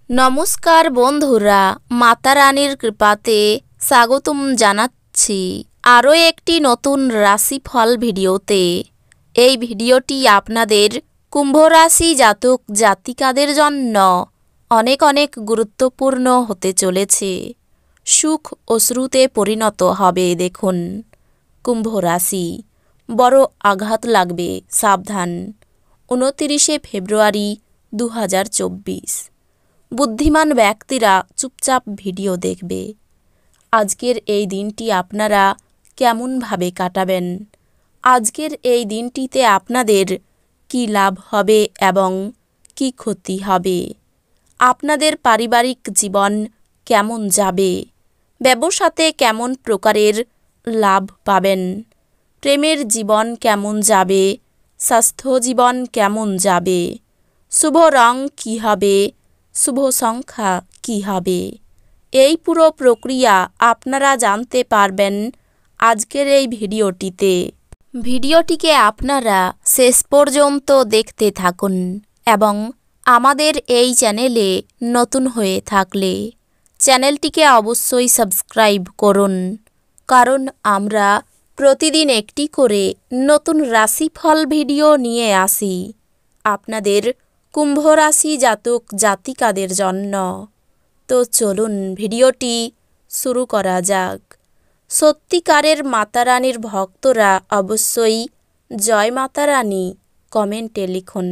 নমস্কার বন্ধুরা, মাতা রানীর কৃপাতে স্বাগতম জানাচ্ছি আরও একটি নতুন রাশিফল ভিডিওতে। এই ভিডিওটি আপনাদের কুম্ভ রাশি জাতক জাতিকাদের জন্য অনেক অনেক গুরুত্বপূর্ণ হতে চলেছে। সুখ অশ্রুতে পরিণত হবে। দেখুন, কুম্ভ রাশি, বড় আঘাত লাগবে, সাবধান। 29 ফেব্রুয়ারি 2024। বুদ্ধিমান ব্যক্তিরা চুপচাপ ভিডিও দেখবে। আজকের এই দিনটি আপনারা কেমনভাবে কাটাবেন? আজকের এই দিনটিতে আপনাদের কি লাভ হবে এবং কি ক্ষতি হবে? আপনাদের পারিবারিক জীবন কেমন যাবে? ব্যবসাতে কেমন প্রকারের লাভ পাবেন? প্রেমের জীবন কেমন যাবে? স্বাস্থ্য জীবন কেমন যাবে? শুভ রং কী হবে? শুভ সংখ্যা কী হবে? এই পুরো প্রক্রিয়া আপনারা জানতে পারবেন আজকের এই ভিডিওটিতে। ভিডিওটিকে আপনারা শেষ পর্যন্ত দেখতে থাকুন এবং আমাদের এই চ্যানেলে নতুন হয়ে থাকলে চ্যানেলটিকে অবশ্যই সাবস্ক্রাইব করুন, কারণ আমরা প্রতিদিন একটি করে নতুন রাশিফল ভিডিও নিয়ে আসি আপনাদের কুম্ভ রাশি জাতক জাতিকাদের জন্য। তো চলুন ভিডিওটি শুরু করা যাক। সত্যিকারের মাতারানীর ভক্তরা অবশ্যই জয় মাতা রানী কমেন্টে লিখুন।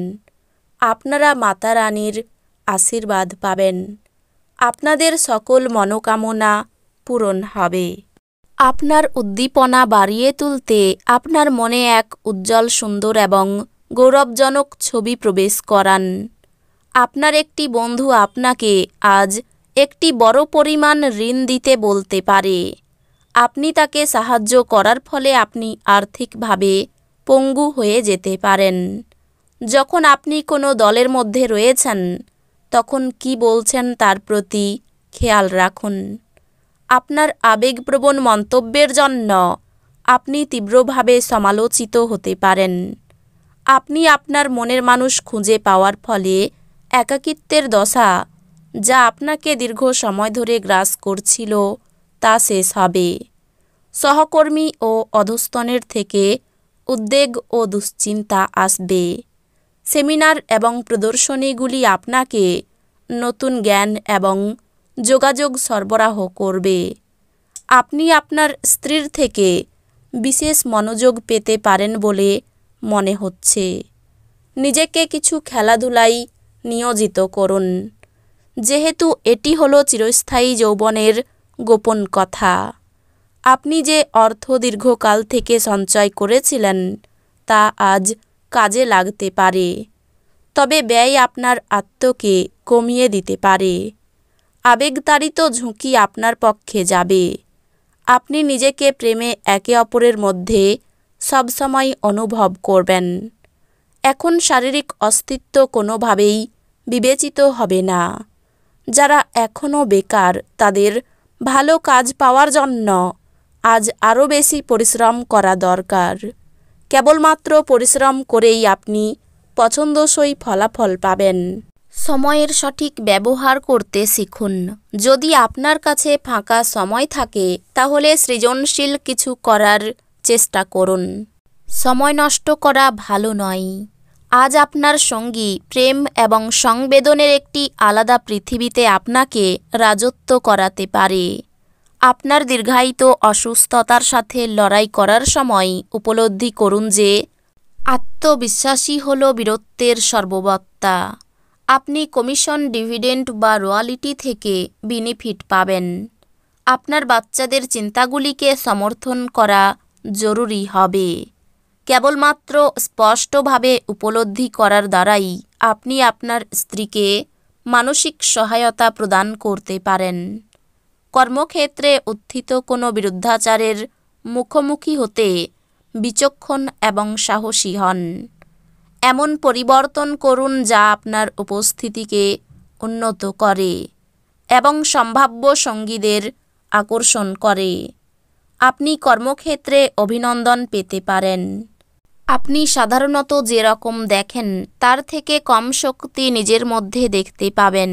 আপনারা মাতারানীর আশীর্বাদ পাবেন। আপনাদের সকল মনোকামনা পূরণ হবে। আপনার উদ্দীপনা বাড়িয়ে তুলতে আপনার মনে এক উজ্জ্বল, সুন্দর এবং গৌরবজনক ছবি প্রবেশ করান। আপনার একটি বন্ধু আপনাকে আজ একটি বড় পরিমাণ ঋণ দিতে বলতে পারে। আপনি তাকে সাহায্য করার ফলে আপনি আর্থিকভাবে পঙ্গু হয়ে যেতে পারেন। যখন আপনি কোনো দলের মধ্যে রয়েছেন, তখন কি বলছেন তার প্রতি খেয়াল রাখুন। আপনার আবেগপ্রবণ মন্তব্যের জন্য আপনি তীব্রভাবে সমালোচিত হতে পারেন। আপনি আপনার মনের মানুষ খুঁজে পাওয়ার ফলে একাকিত্বের দশা, যা আপনাকে দীর্ঘ সময় ধরে গ্রাস করছিল, তা শেষ হবে। সহকর্মী ও অধস্তনের থেকে উদ্বেগ ও দুশ্চিন্তা আসবে। সেমিনার এবং প্রদর্শনীগুলি আপনাকে নতুন জ্ঞান এবং যোগাযোগ সরবরাহ করবে। আপনি আপনার স্ত্রীর থেকে বিশেষ মনোযোগ পেতে পারেন বলে মনে হচ্ছে। নিজেকে কিছু খেলাধুলায় নিয়োজিত করুন, যেহেতু এটি হলো চিরস্থায়ী যৌবনের গোপন কথা। আপনি যে অর্থ দীর্ঘকাল থেকে সঞ্চয় করেছিলেন, তা আজ কাজে লাগতে পারে, তবে ব্যয় আপনার আত্মকে কমিয়ে দিতে পারে। আবেগতাড়িত ঝুঁকি আপনার পক্ষে যাবে। আপনি নিজেকে প্রেমে একে অপরের মধ্যে সবসময় অনুভব করবেন। এখন শারীরিক অস্তিত্ব কোনোভাবেই বিবেচিত হবে না। যারা এখনও বেকার, তাদের ভালো কাজ পাওয়ার জন্য আজ আরও বেশি পরিশ্রম করা দরকার। কেবলমাত্র পরিশ্রম করেই আপনি পছন্দসই ফলাফল পাবেন। সময়ের সঠিক ব্যবহার করতে শিখুন। যদি আপনার কাছে ফাঁকা সময় থাকে, তাহলে সৃজনশীল কিছু করার চেষ্টা করুন। সময় নষ্ট করা ভালো নয়। আজ আপনার সঙ্গী প্রেম এবং সংবেদনের একটি আলাদা পৃথিবীতে আপনাকে রাজত্ব করাতে পারে। আপনার দীর্ঘায়িত অসুস্থতার সাথে লড়াই করার সময় উপলব্ধি করুন যে আত্মবিশ্বাসী হল বীরত্বের সর্ববত্তা। আপনি কমিশন, ডিভিডেন্ড বা রয়্যালিটি থেকে বেনিফিট পাবেন। আপনার বাচ্চাদের চিন্তাগুলিকে সমর্থন করা জরুরি হবে। কেবলমাত্র স্পষ্টভাবে উপলব্ধি করার দ্বারাই আপনি আপনার স্ত্রীকে মানসিক সহায়তা প্রদান করতে পারেন। কর্মক্ষেত্রে উত্থিত কোনো বিরুদ্ধাচারের মুখোমুখি হতে বিচক্ষণ এবং সাহসী হন। এমন পরিবর্তন করুন যা আপনার উপস্থিতিকে উন্নত করে এবং সম্ভাব্য সঙ্গীদের আকর্ষণ করে। আপনি কর্মক্ষেত্রে অভিনন্দন পেতে পারেন। আপনি সাধারণত যেরকম দেখেন তার থেকে কম শক্তি নিজের মধ্যে দেখতে পাবেন।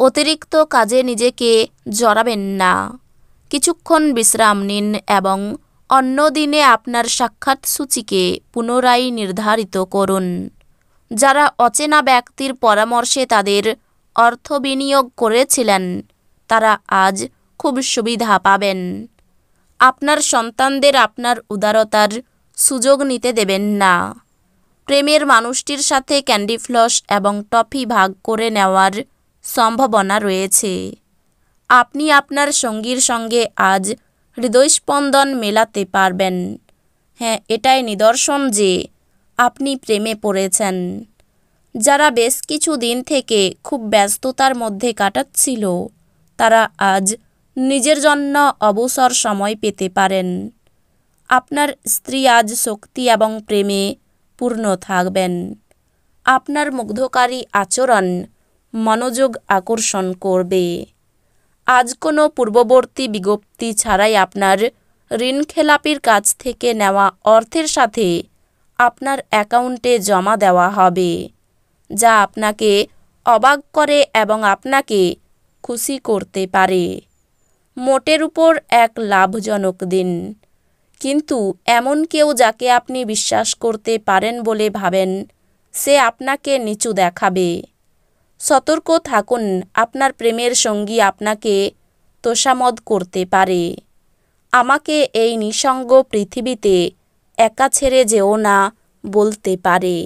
অতিরিক্ত কাজে নিজেকে জড়াবেন না। কিছুক্ষণ বিশ্রাম নিন এবং অন্য দিনে আপনার সাক্ষাৎ সূচিকে পুনরায় নির্ধারিত করুন। যারা অচেনা ব্যক্তির পরামর্শে তাদের অর্থ বিনিয়োগ করেছিলেন তারা আজ খুব সুবিধা পাবেন। আপনার সন্তানদের আপনার উদারতার সুযোগ নিতে দেবেন না। প্রেমের মানুষটির সাথে ক্যান্ডি ফ্লস এবং টফি ভাগ করে নেওয়ার সম্ভাবনা রয়েছে। আপনি আপনার সঙ্গীর সঙ্গে আজ হৃদয়স্পন্দন মেলাতে পারবেন। হ্যাঁ, এটাই নিদর্শন যে আপনি প্রেমে পড়েছেন। যারা বেশ কিছু দিন থেকে খুব ব্যস্ততার মধ্যে কাটাচ্ছিল তারা আজ নিজের জন্য অবসর সময় পেতে পারেন। আপনার স্ত্রী আজ শক্তি এবং প্রেমে পূর্ণ থাকবেন। আপনার মুগ্ধকারী আচরণ মনোযোগ আকর্ষণ করবে। আজ কোনো পূর্ববর্তী বিজ্ঞপ্তি ছাড়াই আপনার ঋণখেলাপির কাছ থেকে নেওয়া অর্থের সাথে আপনার অ্যাকাউন্টে জমা দেওয়া হবে, যা আপনাকে অবাক করে এবং আপনাকে খুশি করতে পারে। মোটের উপর এক লাভজনক দিন, কিন্তু এমন কেউ যাকে আপনি বিশ্বাস করতে পারেন বলে ভাবেন সে আপনাকে নিচু দেখাবে। সতর্ক থাকুন, আপনার প্রেমের সঙ্গী আপনাকে তোষামদ করতে পারে। আমাকে এই নিঃসঙ্গ পৃথিবীতে একা ছেড়ে যেও না বলতে পারে।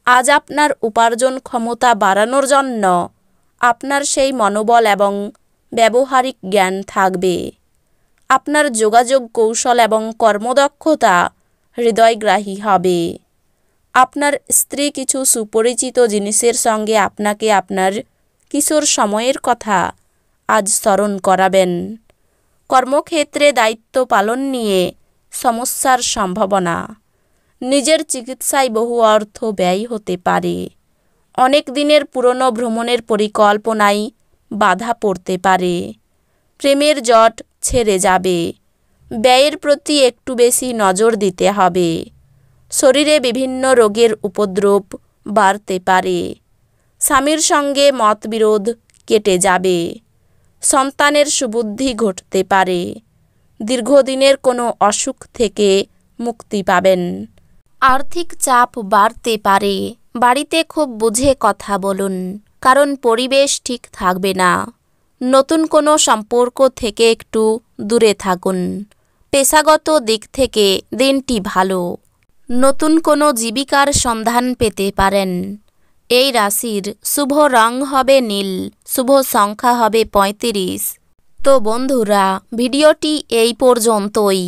আজ আপনার উপার্জন ক্ষমতা বাড়ানোর জন্য আপনার সেই মনোবল এবং ব্যবহারিক জ্ঞান থাকবে। আপনার যোগাযোগ কৌশল এবং কর্মদক্ষতা হৃদয়গ্রাহী হবে। আপনার স্ত্রী কিছু সুপরিচিত জিনিসের সঙ্গে আপনাকে আপনার কিশোর সময়ের কথা আজ স্মরণ করাবেন। কর্মক্ষেত্রে দায়িত্ব পালন নিয়ে সমস্যার সম্ভাবনা। নিজের চিকিৎসায় বহু অর্থ ব্যয় হতে পারে। অনেক দিনের পুরনো ভ্রমণের পরিকল্পনায় বাধা পড়তে পারে। প্রেমের জট ছেড়ে যাবে। ব্যয়ের প্রতি একটু বেশি নজর দিতে হবে। শরীরে বিভিন্ন রোগের উপদ্রব বাড়তে পারে। স্বামীর সঙ্গে মতবিরোধ কেটে যাবে। সন্তানের সুবুদ্ধি ঘটতে পারে। দীর্ঘদিনের কোনো অসুখ থেকে মুক্তি পাবেন। আর্থিক চাপ বাড়তে পারে। বাড়িতে খুব বুঝে কথা বলুন, কারণ পরিবেশ ঠিক থাকবে না। নতুন কোনো সম্পর্ক থেকে একটু দূরে থাকুন। পেশাগত দিক থেকে দিনটি ভালো। নতুন কোনো জীবিকার সন্ধান পেতে পারেন। এই রাশির শুভ রং হবে নীল, শুভ সংখ্যা হবে 35। তো বন্ধুরা, ভিডিওটি এই পর্যন্তই।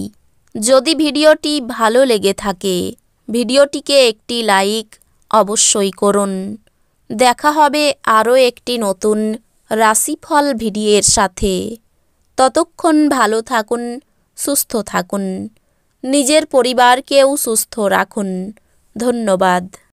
যদি ভিডিওটি ভালো লেগে থাকে ভিডিওটিকে একটি লাইক অবশ্যই করুন। দেখা হবে আরও একটি নতুন রাশিফল ভিডিওর সাথে। ততক্ষণ ভালো থাকুন, সুস্থ থাকুন, নিজের পরিবারকেও সুস্থ রাখুন। ধন্যবাদ।